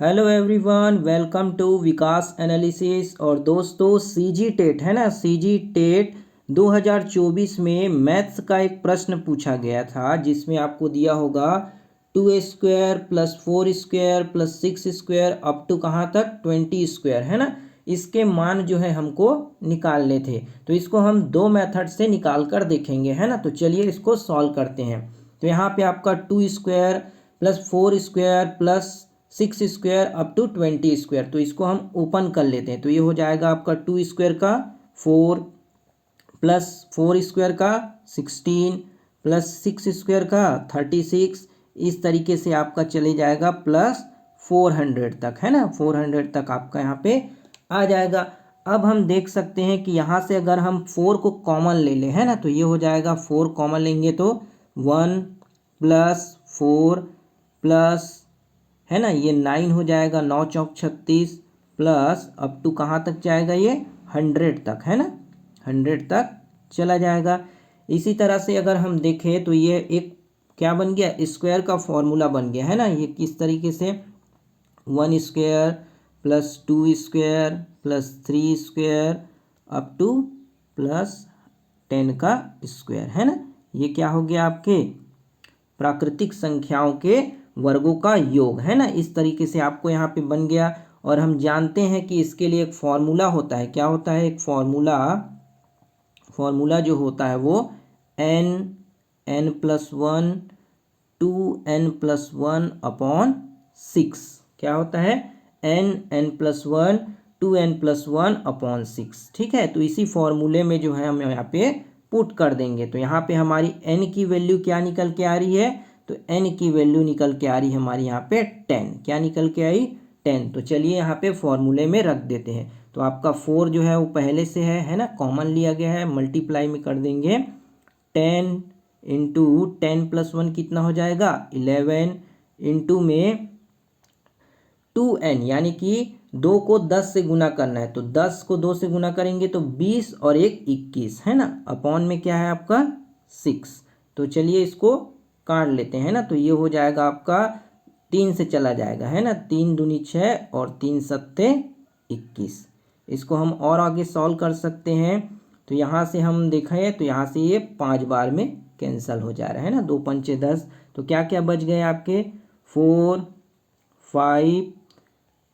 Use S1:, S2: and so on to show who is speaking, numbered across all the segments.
S1: Hello everyone, welcome to Vikas analysis. और दोस्तों, CG TET है ना, सीजी टेट 2024 में मैथ्स का एक प्रश्न पूछा गया था जिसमें आपको दिया होगा 2 square plus 4 square plus 6 square up to कहाँ तक 20 स्क्वायर है ना। इसके मान जो है हमको निकालने थे, तो इसको हम दो मेथड से निकाल कर देखेंगे है ना। तो चलिए इसको सॉल्व करते हैं। तो यहाँ पे आपका 2 square plus 4 square plus 6 square up to 20 square, तो इसको हम ओपन कर लेते हैं। तो ये हो जाएगा आपका 2 स्क्वायर का 4 प्लस 4 स्क्वायर का 16 प्लस 6 स्क्वायर का 36। इस तरीके से आपका चले जाएगा प्लस 400 तक है ना। 400 तक आपका यहाँ पे आ जाएगा। अब हम देख सकते हैं कि यहाँ से अगर हम 4 को कॉमन ले लें है ना, तो ये हो जाएगा 4 कॉमन लेंगे तो 1 प्लस 4 प्लस है ना, ये 9 हो जाएगा, 9 चौक 36 प्लस अप टू कहाँ तक जाएगा, ये 100 तक है ना, 100 तक चला जाएगा। इसी तरह से अगर हम देखें तो ये एक क्या बन गया, स्क्वायर का फॉर्मूला बन गया है ना। ये किस तरीके से 1 square plus 2 square plus 3 square up two plus 10 का स्क्वायर है ना। ये क्या हो गया, आपके प्राकृतिक संख्याओं के वर्गों का योग है ना। इस तरीके से आपको यहाँ पे बन गया। और हम जानते हैं कि इसके लिए एक फॉर्मूला होता है। क्या होता है, एक फॉर्मूला जो होता है वो n+1 2n+1 अपॉन 6। क्या होता है, n+1 2n+1 अपॉन 6। ठीक है, तो इसी फॉर्मूले में जो है हम यहाँ पे पुट कर देंगे। तो यहाँ पे हमारी n की वैल्यू क्या निकल के आ रही है, तो n की वैल्यू निकल के आ रही है हमारी यहाँ पे 10। क्या निकल के आई, 10। तो चलिए यहाँ पे फॉर्मूले में रख देते हैं। तो आपका 4 जो है वो पहले से है ना, कॉमन लिया गया है, मल्टीप्लाई में कर देंगे 10 इंटू 10+1 कितना हो जाएगा 11 इंटू में 2n, यानी कि 2 को 10 से गुना करना है, तो 10 को 2 से गुना करेंगे तो 20 और 1 21 है ना, अपॉन में क्या है आपका 6। तो चलिए इसको काट लेते हैं ना। तो ये हो जाएगा आपका 3 से चला जाएगा है ना, 3 दूनी 6 और 3 सत्ते 21। इसको हम और आगे सॉल्व कर सकते हैं। तो यहाँ से हम देखें तो यहाँ से ये 5 बार में कैंसिल हो जा रहा है ना, 2 पंचे 10। तो क्या क्या बच गए आपके 4 5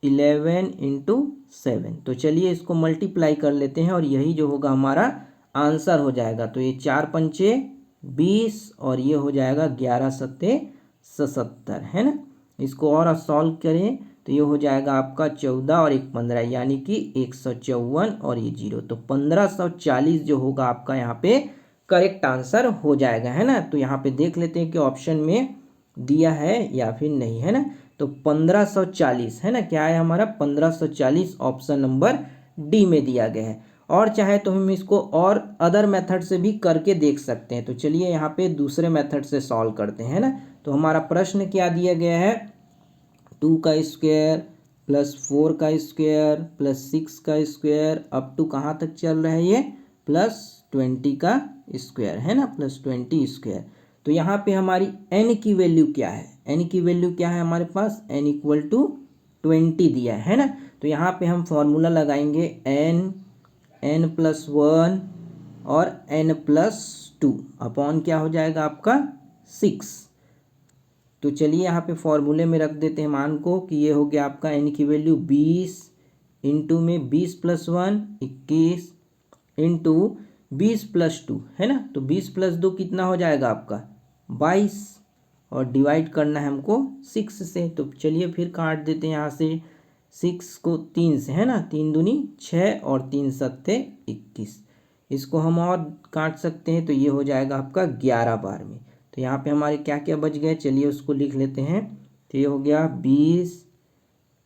S1: 11 इंटू 7। तो चलिए इसको मल्टीप्लाई कर लेते हैं और यही जो होगा हमारा आंसर हो जाएगा। तो ये 4 पंचे 20 और ये हो जाएगा 11 सत्ते 77 है ना। इसको और सॉल्व करें तो ये हो जाएगा आपका 14 और 1 15, यानी कि 154 और ये 0। तो 1540 जो होगा आपका यहाँ पे करेक्ट आंसर हो जाएगा है ना। तो यहाँ पे देख लेते हैं कि ऑप्शन में दिया है या फिर नहीं है ना। तो 1540 है ना, क्या है हमारा 1540, ऑप्शन नंबर डी में दिया गया है। और चाहे तो हम इसको और अदर मेथड से भी करके देख सकते हैं। तो चलिए यहाँ पे दूसरे मेथड से सॉल्व करते हैं ना। तो हमारा प्रश्न क्या दिया गया है, 2 का स्क्वायर प्लस 4 का स्क्वायर प्लस 6 का स्क्वायर अप टू कहाँ तक चल रहा है, ये प्लस 20 का स्क्वायर है ना, प्लस 20 स्क्वायर। तो यहाँ पे हमारी n की वैल्यू क्या है, n की वैल्यू क्या है हमारे पास, n इक्वल टू 20 दिया है ना। तो यहाँ पे हम फॉर्मूला लगाएंगे n+1 और n+2 अपॉन क्या हो जाएगा आपका 6। तो चलिए यहाँ पे फॉर्मूले में रख देते हैं मान को कि ये हो गया आपका n की वैल्यू 20 इंटू में 20+1 21 इंटू 20+2 है ना। तो 20+2 कितना हो जाएगा आपका 22 और डिवाइड करना है हमको 6 से। तो चलिए फिर काट देते हैं यहाँ से 6 को 3 से है ना, 3 दूनी 6 और 3 सत्ते 21। इसको हम और काट सकते हैं तो ये हो जाएगा आपका 11 बार में। तो यहाँ पे हमारे क्या क्या बच गए, चलिए उसको लिख लेते हैं। तो ये हो गया 20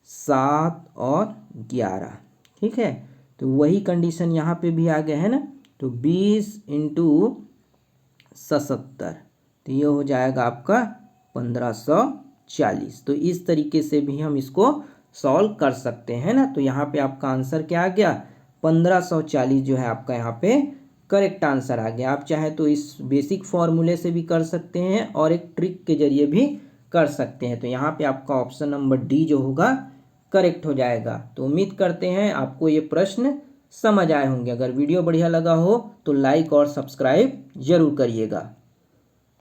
S1: 7 और 11। ठीक है, तो वही कंडीशन यहाँ पे भी आ गया है ना। तो 20 इंटू 77, तो ये हो जाएगा आपका 1540। तो इस तरीके से भी हम इसको सॉल्व कर सकते हैं ना। तो यहाँ पे आपका आंसर क्या आ गया, 1540 जो है आपका यहाँ पे करेक्ट आंसर आ गया। आप चाहे तो इस बेसिक फॉर्मूले से भी कर सकते हैं और एक ट्रिक के जरिए भी कर सकते हैं। तो यहाँ पे आपका ऑप्शन नंबर डी जो होगा करेक्ट हो जाएगा। तो उम्मीद करते हैं आपको ये प्रश्न समझ आए होंगे। अगर वीडियो बढ़िया लगा हो तो लाइक और सब्सक्राइब जरूर करिएगा।